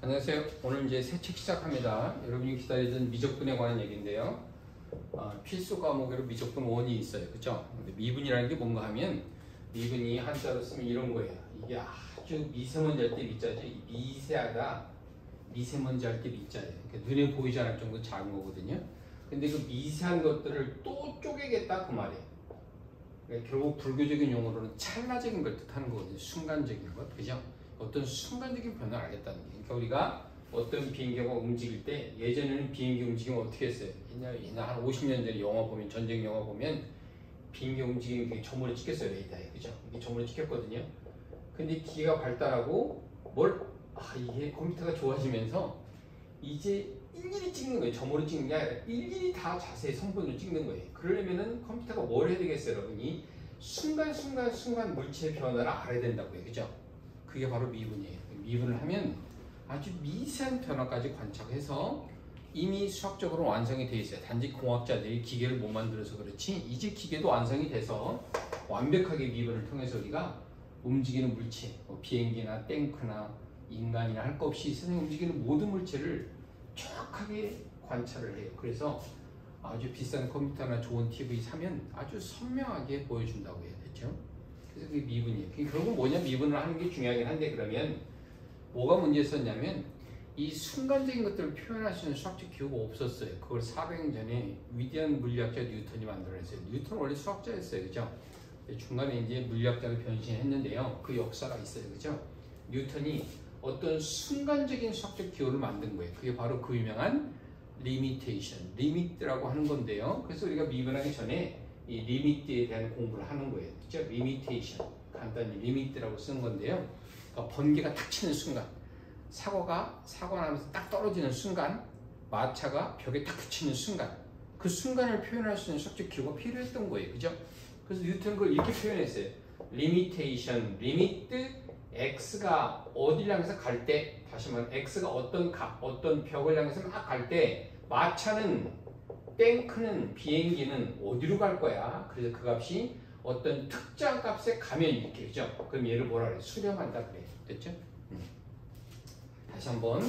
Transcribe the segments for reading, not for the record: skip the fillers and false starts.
안녕하세요. 오늘 이제 새 책 시작합니다. 여러분이 기다리던 미적분에 관한 얘기인데요. 필수 과목으로 미적분 1이 있어요. 그죠? 근데 미분이라는 게 뭔가 하면 미분이 한자로 쓰면 이런 거예요. 이게 아주 미세먼지 할 때 미자죠. 미세하다, 미세먼지 할 때 미자예요. 그러니까 눈에 보이지 않을 정도 작은 거거든요. 근데 그 미세한 것들을 또 쪼개겠다 그 말이에요. 그러니까 결국 불교적인 용어로는 찰나적인 걸 뜻하는 거거든요. 순간적인 것. 그죠? 어떤 순간적인 변화를 알겠다는 게. 그러니까 우리가 어떤 비행기가 움직일 때 예전에는 비행기 움직이면 어떻게 했어요? 옛날 한 50년 전에 영화 보면, 전쟁 영화 보면 비행기 움직이면 점으로 찍혔어요. 레이더에. 그죠? 이게 점으로 찍혔거든요. 근데 기계가 발달하고 이게 컴퓨터가 좋아지면서 이제 일일이 찍는 거예요. 점으로 찍는 게 아니라 일일이 다 자세히 성분을 찍는 거예요. 그러려면은 컴퓨터가 뭘 해야 되겠어요, 여러분이? 순간 물체의 변화를 알아야 된다고요. 그죠? 그게 바로 미분이에요. 미분을 하면 아주 미세한 변화까지 관찰해서 이미 수학적으로 완성이 돼 있어요. 단지 공학자들이 기계를 못 만들어서 그렇지 이제 기계도 완성이 돼서 완벽하게 미분을 통해서 우리가 움직이는 물체, 비행기나 탱크나 인간이나 할 것 없이 세상에 움직이는 모든 물체를 정확하게 관찰을 해요. 그래서 아주 비싼 컴퓨터나 좋은 TV 사면 아주 선명하게 보여준다고 해야 되죠. 그래서 그게 미분이에요. 결국 뭐냐, 미분을 하는 게 중요하긴 한데, 그러면 뭐가 문제였었냐면 이 순간적인 것들을 표현할 수 있는 수학적 기호가 없었어요. 그걸 400년 전에 위대한 물리학자 뉴턴이 만들어냈어요. 뉴턴은 원래 수학자였어요. 그죠? 중간에 이제 물리학자로 변신했는데요. 그 역사가 있어요. 그죠? 뉴턴이 어떤 순간적인 수학적 기호를 만든 거예요. 그게 바로 그 유명한 리미테이션, 리미트라고 하는 건데요. 그래서 우리가 미분하기 전에 이 리미트에 대한 공부를 하는 거예요. 그죠? 리미테이션, 간단히 리미트라고 쓰는 건데요. 그러니까 번개가 탁 치는 순간, 사고가 나면서 딱 떨어지는 순간, 마차가 벽에 딱 붙이는 순간, 그 순간을 표현할 수 있는 수학적 기호가 필요했던 거예요. 그죠? 그래서 뉴턴은 그걸 이렇게 표현했어요. 리미테이션, 리미트, x가 어디를 향해서 갈 때, 다시 말하면 x가 어떤 벽을 향해서 막 갈 때, 마차는, 탱크는, 비행기는 어디로 갈 거야? 그래서 그 값이 어떤 특정 값에 가면 이렇게, 그죠? 그럼 얘를 뭐라 그래? 수렴한다 그래. 됐죠? 다시 한번,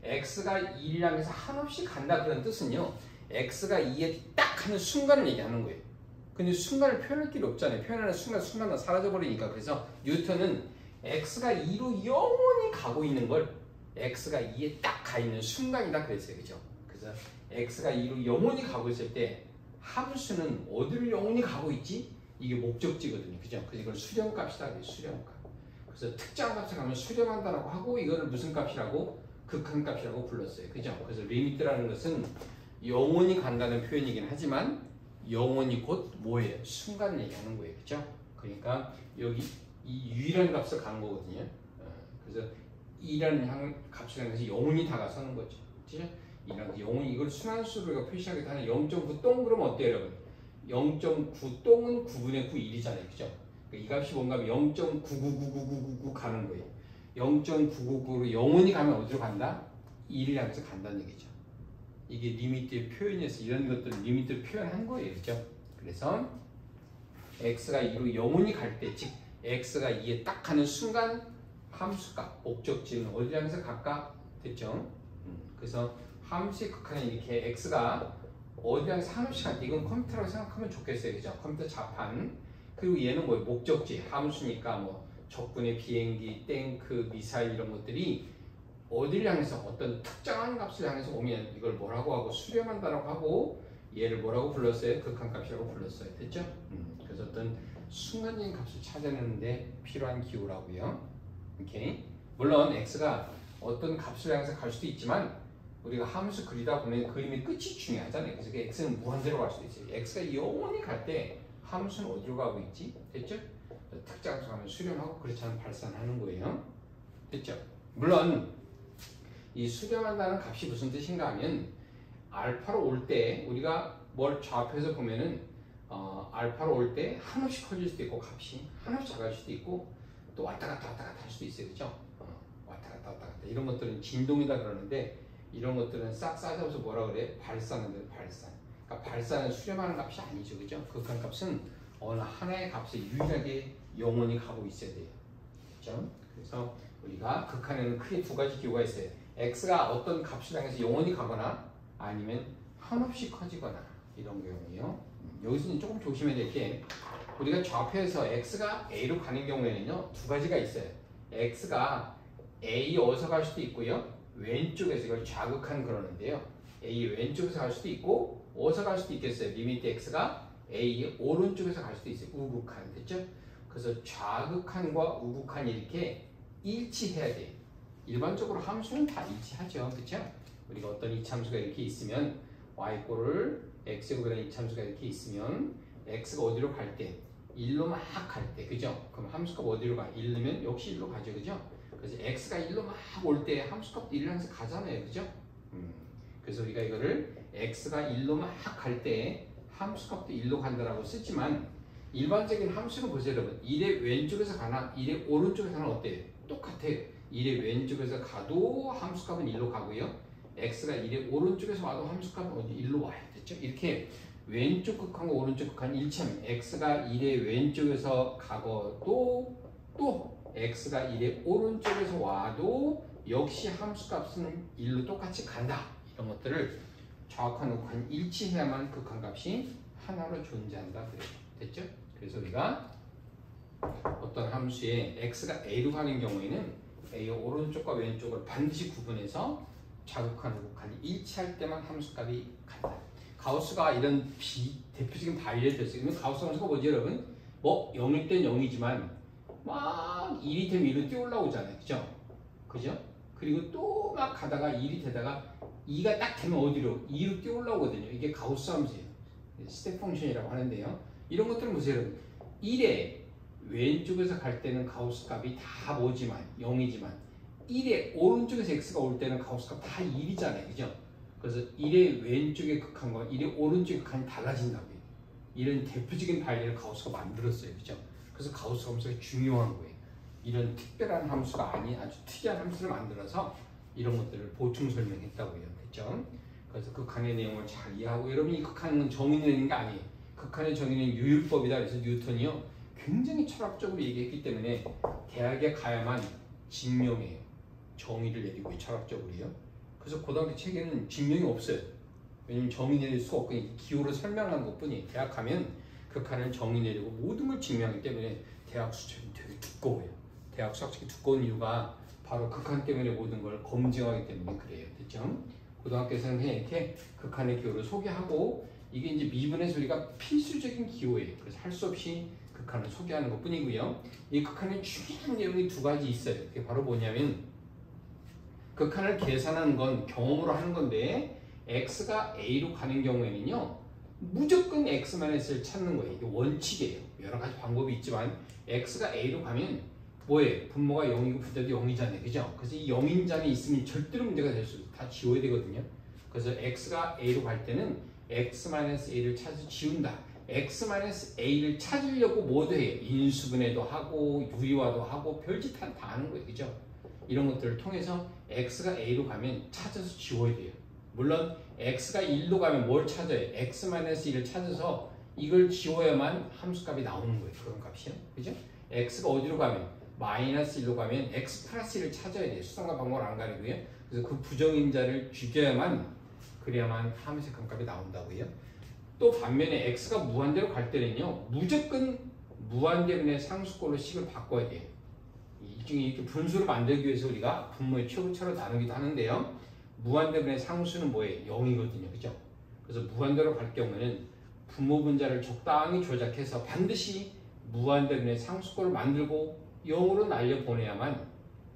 x가 2를 향해서 한없이 간다 그런 뜻은요, x가 2에 딱 하는 순간을 얘기하는 거예요. 근데 순간을 표현할 길이 없잖아요. 표현하는 순간은 사라져버리니까. 그래서 뉴턴은 x가 2로 영원히 가고 있는 걸 x가 2에 딱 가 있는 순간이다 그랬어요. 그죠? 그래서 x가 2로 영원히 가고 있을 때 함수는 어디를 영원히 가고 있지? 이게 목적지거든요. 그죠? 그래서 이걸 수렴값이다 그래요. 수렴값. 그래서 특정 값에 가면 수렴한다라고 하고 이거를 무슨 값이라고? 극한값이라고 불렀어요. 그죠? 그래서 리미트라는 것은 영원히 간다는 표현이긴 하지만 영원히 곧 뭐예요? 순간을 얘기하는 거예요. 그죠? 그러니까 여기 이 u라는 값을 간 거거든요. 그래서 2라는 값을 가서 영원히 다가서는 거죠. 그죠? 영원히 이걸 순환수로 표시하게 하는 0.9 똥 그러면 어때요, 여러분? 0.9 똥은 9분의 9 1이잖아요. 그죠? 그러니까 이 값이 뭔가 하면 0.9999999 가는 거예요. 0.999로 영원히 가면 어디로 간다? 1을 향해서 간다는 얘기죠. 이게 리미트의 표현이어서 이런 것들을 리미트를 표현한 거예요. 그죠? 그래서 x가 2로 영원히 갈 때, 즉 x가 2에 딱 가는 순간 함수값, 목적지는 어디 향해서 갈까? 됐죠? 그래서 함수의 극한은 이렇게 x가 어디 향해서 한없이 갈 때, 이건 컴퓨터라고 생각하면 좋겠어요. 그죠? 컴퓨터 자판. 그리고 얘는 뭐예요? 목적지, 함수니까 뭐 적군의 비행기, 탱크, 미사일 이런 것들이 어디를 향해서 어떤 특정한 값을 향해서 오면 이걸 뭐라고 하고 수렴한다라고 하고 얘를 뭐라고 불렀어요? 극한값이라고 불렀어요. 됐죠? 그래서 어떤 순간적인 값을 찾아내는데 필요한 기호라고요. 오케이. 물론 x가 어떤 값을 향해서 갈 수도 있지만 우리가 함수 그리다 보면 그림의 끝이 중요하잖아요. 그래서 그 x는 무한대로 갈 수도 있어요. x가 영원히 갈 때 함수는 어디로 가고 있지? 됐죠? 특정 값을 가면 수렴하고 그렇지 않으면 발산하는 거예요. 됐죠? 물론 이 수렴한다는 값이 무슨 뜻인가 하면 알파로 올 때 우리가 뭘 좌표에서 보면은 알파로 올 때 한없이 커질 수도 있고 값이 한없이 작아질 수도 있고 또 왔다 갔다 할 수도 있어요. 그죠? 왔다 갔다 이런 것들은 진동이다 그러는데 이런 것들은 싹 싸잡아서 뭐라 그래? 발산은 발산. 그러니까 발산은 수렴하는 값이 아니죠. 그죠? 극한값은 어느 하나의 값에 유일하게 영원히 가고 있어야 돼요. 그죠? 그래서 우리가 극한에는 크게 두 가지 기호가 있어요. x가 어떤 값을 향해서 영원히 가거나 아니면 한없이 커지거나 이런 경우예요. 여기서는 조금 조심해야 될 게 우리가 좌표에서 x가 a로 가는 경우에는요 두 가지가 있어요. x가 a 어디서 갈 수도 있고요. 왼쪽에서 이걸 좌극한 그러는데요. a 왼쪽에서 갈 수도 있고 어디서 갈 수도 있겠어요. 리미트 x가 a 오른쪽에서 갈 수도 있어요. 우극한 됐죠? 그래서 좌극한과 우극한이 이렇게 일치해야 돼요. 일반적으로 함수는 다 일치하죠. 그렇죠? 우리가 어떤 이차함수가 이렇게 있으면 y꼴을 x제곱이라는 이차함수가 이렇게 있으면 x가 어디로 갈 때? 1로 막 갈 때. 그죠? 그럼 함수값 어디로 가? 1르면 역시 1로 가죠. 그죠? 그래서 x가 1로 막 올 때 함수값도 1을 항상 가잖아요. 그죠? 그래서 우리가 이거를 x가 1로 막 갈 때 함수값도 1로 간다라고 쓰지만 일반적인 함수는 보세요 여러분. 1의 왼쪽에서 가나 1의 오른쪽에서 가나 어때요? 똑같아요. 1의 왼쪽에서 가도 함수값은 1로 가고요. x가 1의 오른쪽에서 와도 함수값은 어디 1로 와요. 됐죠? 이렇게 왼쪽 극한과 오른쪽 극한이 일치하면 x가 1의 왼쪽에서 가고도 또 x가 1의 오른쪽에서 와도 역시 함수값은 1로 똑같이 간다. 이런 것들을 좌극한 우극한 일치해야만 극한값이 하나로 존재한다. 그래요. 됐죠? 그래서 우리가 어떤 함수에 x가 a로 가는 경우에는 a의 오른쪽과 왼쪽을 반드시 구분해서 좌극한 우극한이 일치할 때만 함수값이 간다. 가우스가 이런 대표적인 반리를 줬어요. 그러면 가우스 함수가 뭐지 여러분? 뭐 0일 땐 0이지만 막 1이 되면 1로 뛰어 올라오잖아요. 그죠? 그죠? 그리고 또 막 가다가 1이 되다가 2가 딱 되면 어디로? 2로 뛰어 올라오거든요. 이게 가우스 함수예요. 스텝 펑션이라고 하는데요. 이런 것들은 보세요 여러분. 1의 왼쪽에서 갈 때는 가우스 값이 다 뭐지만 0이지만 1의 오른쪽에서 x가 올 때는 가우스 값 다 1이잖아요. 그죠? 그래서 1의 왼쪽의 극한과 1의 오른쪽의 극한이 달라진다고요. 이런 대표적인 반리를 가우스가 만들었어요. 그죠? 그래서 가우스 함수가 중요한 거예요. 이런 특별한 함수가 아닌 아주 특이한 함수를 만들어서 이런 것들을 보충 설명했다고요. 그죠? 그래서 극한의 내용을 잘 이해하고 여러분이 이 극한은 정의 내는 게 아니에요. 극한의 정의는 유율법이다. 그래서 뉴턴이요. 굉장히 철학적으로 얘기했기 때문에 대학에 가야만 증명해요. 정의를 내리고 철학적으로요. 그래서 고등학교 책에는 증명이 없어요. 왜냐면 정의 내릴 수가 없고 기호로 설명하는 것뿐이에요. 대학 가면 극한은 정의 내리고 모든 걸 증명하기 때문에 대학 수첩이 되게 두꺼워요. 대학 수학책이 두꺼운 이유가 바로 극한 때문에 모든 걸 검증하기 때문에 그래요. 됐죠? 고등학교에서는 그냥 이렇게 극한의 기호를 소개하고 이게 이제 미분의 소리가 필수적인 기호예요. 그래서 할 수 없이 극한을 소개하는 것 뿐이고요. 이 극한의 중요한 내용이 두 가지 있어요. 그게 바로 뭐냐면 극한을 계산하는 건 경험으로 하는 건데 x가 a로 가는 경우에는요. 무조건 x-를 찾는 거예요. 이게 원칙이에요. 여러 가지 방법이 있지만 x가 a로 가면 뭐예요? 분모가 0이고 분자도 0이잖아요. 그죠? 그래서 이 0인자는 있으면 절대로 문제가 될 수 없어요. 다 지워야 되거든요. 그래서 x가 a로 갈 때는 x-a를 찾아서 지운다. x-a를 찾으려고 뭐도 해요? 인수분해도 하고 유리화도 하고 별짓 다 하는 거예요. 그죠? 이런 것들을 통해서 x가 a로 가면 찾아서 지워야 돼요. 물론 x가 1로 가면 뭘 찾아요? x-1을 찾아서 이걸 지워야만 함수값이 나오는 거예요. 그런 값이요. 그죠? x가 어디로 가면 마이너스 1로 가면 x 플러스 1을 찾아야 돼요. 수성과 방법을 안 가리고요. 그래서 그 부정인자를 죽여야만 그래야만 함수의 값이 나온다고요. 또 반면에 x가 무한대로 갈 때는요. 무조건 무한대분의 상수꼴로 식을 바꿔야 돼요. 일종의 이렇게 분수를 만들기 위해서 우리가 분모의 최고차로 나누기도 하는데요. 무한대분의 상수는 뭐예요? 0이거든요. 그죠? 그래서 무한대로 갈 경우에는 분모 분자를 적당히 조작해서 반드시 무한대분의 상수꼴을 만들고 0으로 날려보내야만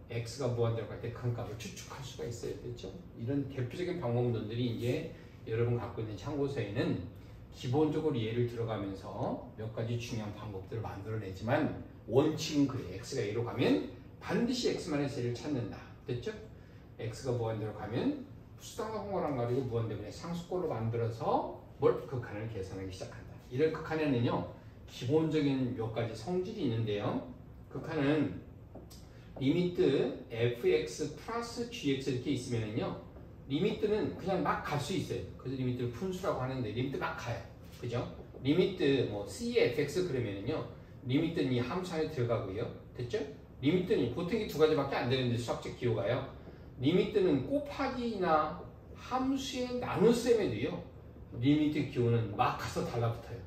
x가 무한대로 갈 때 큰 값을 추측할 수가 있어요. 그렇죠? 이런 대표적인 방법론들이 이제 여러분 갖고 있는 참고서에는 기본적으로 예를 들어가면서 몇 가지 중요한 방법들을 만들어내지만 원칙은 그래요. x가 a로 가면 반드시 x-a를 찾는다. 됐죠? x가 무한대로 가면 수당과 공간을 가지고 무한대분의 상수꼴로 만들어서 뭘 극한을 계산하기 시작한다. 이런 극한에는요. 기본적인 몇 가지 성질이 있는데요. 극한은 리미트 fx 플러스 gx 이렇게 있으면은요. 리미트는 그냥 막 갈 수 있어요. 그래서 리미트를 푼수라고 하는데 리미트 막 가요. 그죠? 리미트 뭐 cfx 그러면은요. 리미트는 이 함수 안에 들어가고요. 됐죠? 리미트는 보통 이 두 가지밖에 안 되는데 수학적 기호가요. 리미트는 곱하기나 함수의 나눗셈에도요. 리미트 기호는 막 가서 달라붙어요.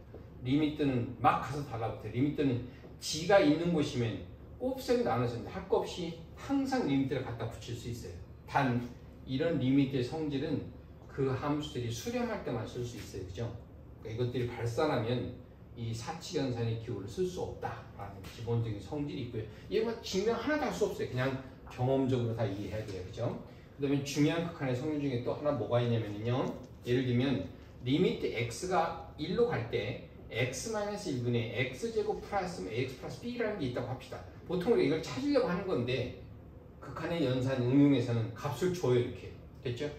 리미트는 막 가서 달라붙어요. 리미트는 지가 있는 곳이면 곱셈 나눗셈 할 거 없이 항상 리미트를 갖다 붙일 수 있어요. 단 이런 리미트의 성질은 그 함수들이 수렴할 때만 쓸 수 있어요. 그죠? 그러니까 이것들이 발산하면 이 사칙연산의 기호를 쓸 수 없다라는 기본적인 성질이 있고요. 이건 증명 하나도 할 수 없어요. 그냥 경험적으로 다 이해해야 돼요. 그죠? 그 다음에 중요한 극한의 성질 중에 또 하나 뭐가 있냐면요. 예를 들면 리미트 x가 1로 갈 때 x-1분의 x제곱 플러스 ax 플러스 b라는 게 있다고 합시다. 보통 우리가 이걸 찾으려고 하는 건데 극한의 연산 응용에서는 값을 줘요. 이렇게. 됐죠?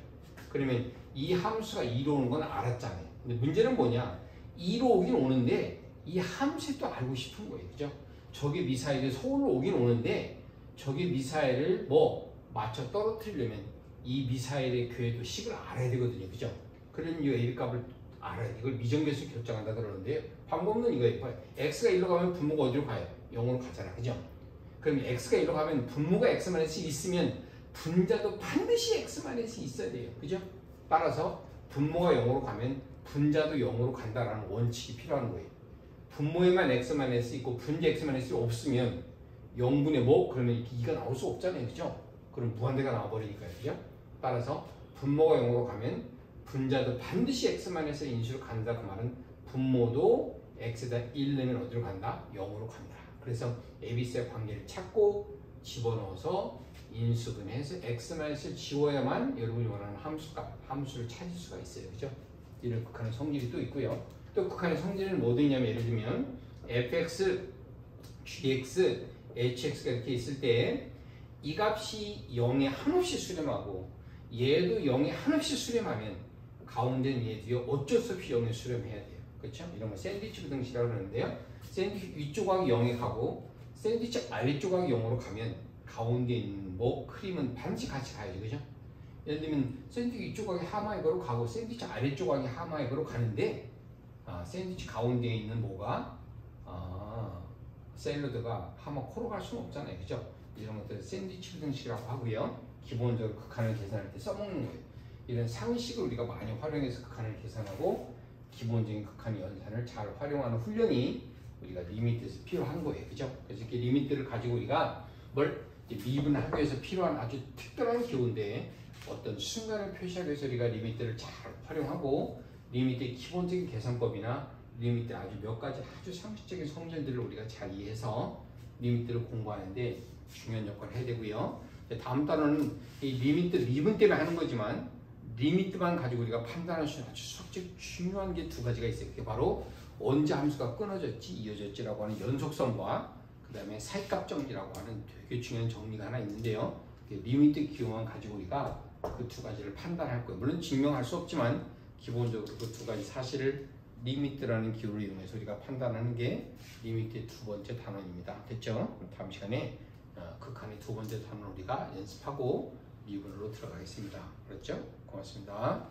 그러면 이 함수가 2로 오는 건 알았잖아요. 근데 문제는 뭐냐? 2로 오긴 오는데 이 함수에 또 알고 싶은 거예요. 그죠? 저게 미사일이 서울로 오긴 오는데 저게 미사일을 뭐 맞춰 떨어뜨리려면 이 미사일의 궤도 식을 알아야 되거든요. 그죠? 그런 이 A 값을 알아야 돼. 이걸 미정계수 결정한다 그러는데요. 방법은 이거예요. x가 1로 가면 분모가 어디로 가요? 0으로 가잖아. 그죠? 그럼 x가 1로 가면 분모가 x-1 있으면 분자도 반드시 x-1 있어야 돼요. 그죠? 따라서 분모가 0으로 가면 분자도 0으로 간다라는 원칙이 필요한 거예요. 분모에만 x-1 있고 분자 x-1이 없으면 0분의 뭐? 그러면 이렇게 2가 나올 수 없잖아요. 그죠? 그럼 무한대가 나와버리니까요. 그죠? 따라서 분모가 0으로 가면 분자도 반드시 x-1에서 인수로 간다. 그 말은 분모도 x에다 1 넣으면 어디로 간다? 0으로 간다. 그래서 ABC의 관계를 찾고 집어넣어서 인수분해해서 x-을 지워야만 여러분이 원하는 함수를 찾을 수가 있어요. 그죠? 이런 극한의 성질이 또 있고요. 또 극한의 성질은 뭐도 있냐면 예를 들면 fx, gx, hx가 이렇게 있을 때 이 값이 0에 한없이 수렴하고 얘도 0에 한없이 수렴하면 가운데는 얘도요 어쩔 수 없이 0에 수렴해야 돼요. 그렇죠? 이런 거 샌드위치 부등식이라고 하는데요. 샌드위치 위조각이 0에 가고 샌드위치 아래조각이 0으로 가면 가운데 있는 뭐 크림은 반드시 같이 가야죠. 그죠? 예를 들면 샌드위치 위조각이 하마이거로 가고 샌드위치 아래조각이 하마이거로 가는데 샌드위치 가운데에 있는 뭐가 샐러드가 하마 코로 갈 수는 없잖아요. 그죠? 이런 것들을 샌드위치 부등식이라고 하고요. 기본적으로 극한을 계산할 때 써먹는 거예요. 이런 상식을 우리가 많이 활용해서 극한을 계산하고 기본적인 극한 연산을 잘 활용하는 훈련이 우리가 리미트에서 필요한 거예요. 그죠? 그래서 이렇게 리미트를 가지고 우리가 뭘 미분하기 위해서 필요한 아주 특별한 기호인데 어떤 순간을 표시하기 위해서 우리가 리미트를 잘 활용하고 리미트의 기본적인 계산법이나 리미트 아주 몇 가지 아주 상식적인 성질들을 우리가 잘 이해해서 리미트를 공부하는데 중요한 역할을 해야 되고요. 다음 단어는 이 리미트 미분 때문에 하는 거지만 리미트만 가지고 우리가 판단할 수 있는 아주 수학적 중요한 게 두 가지가 있어요. 그게 바로 언제 함수가 끊어졌지 이어졌지라고 하는 연속성과 그 다음에 사이값 정리라고 하는 되게 중요한 정리가 하나 있는데요. 리미트 기호만 가지고 우리가 그 두 가지를 판단할 거예요. 물론 증명할 수 없지만 기본적으로 그 두 가지 사실을 리미트라는 기호를 이용해서 우리가 판단하는 게 리미트의 두 번째 단원입니다. 됐죠? 다음 시간에 극한의 두 번째 단원 우리가 연습하고 미분으로 들어가겠습니다. 그렇죠? 고맙습니다.